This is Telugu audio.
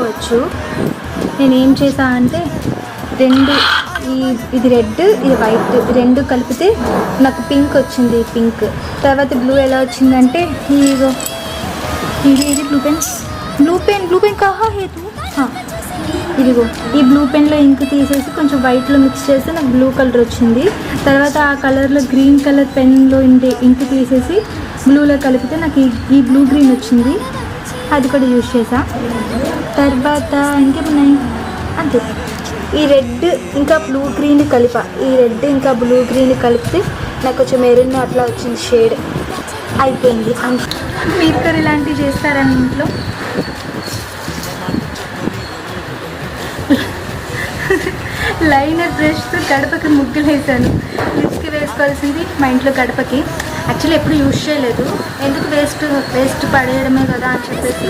చేసుకోవచ్చు. నేను ఏం చేసా అంటే ఇది రెడ్ ఇది వైట్ రెండు కలిపితే నాకు పింక్ వచ్చింది. పింక్ తర్వాత బ్లూ ఎలా వచ్చిందంటే ఇది బ్లూ పెన్ కహా హే తూ. ఇదిగో ఈ బ్లూ పెన్లో ఇంక్ తీసేసి కొంచెం వైట్లో మిక్స్ చేస్తే నాకు బ్లూ కలర్ వచ్చింది. తర్వాత ఆ కలర్లో గ్రీన్ కలర్ పెన్లో ఇంక్ తీసేసి బ్లూలో కలిపితే నాకు ఈ బ్లూ గ్రీన్ వచ్చింది. అది కూడా యూజ్ చేసా. తర్వాత ఇంకేమున్నాయి అంతే. ఈ రెడ్ ఇంకా బ్లూ గ్రీన్ కలిపితే నాకు కొంచెం మెరూన్ అట్లా వచ్చింది షేడ్. అయిపోయింది. మీరు కూడా ఇలాంటివి చేస్తారా మీ ఇంట్లో? లైనర్ బ్రష్తో గడపకి ముగ్గులు వేసాను. లిప్స్కి వేసుకోవాల్సింది మా ఇంట్లో గడపకి. యాక్చువల్లీ ఎప్పుడు యూజ్ చేయలేదు, ఎందుకు వేస్ట్ పడేయడమే కదా అని చెప్పేసి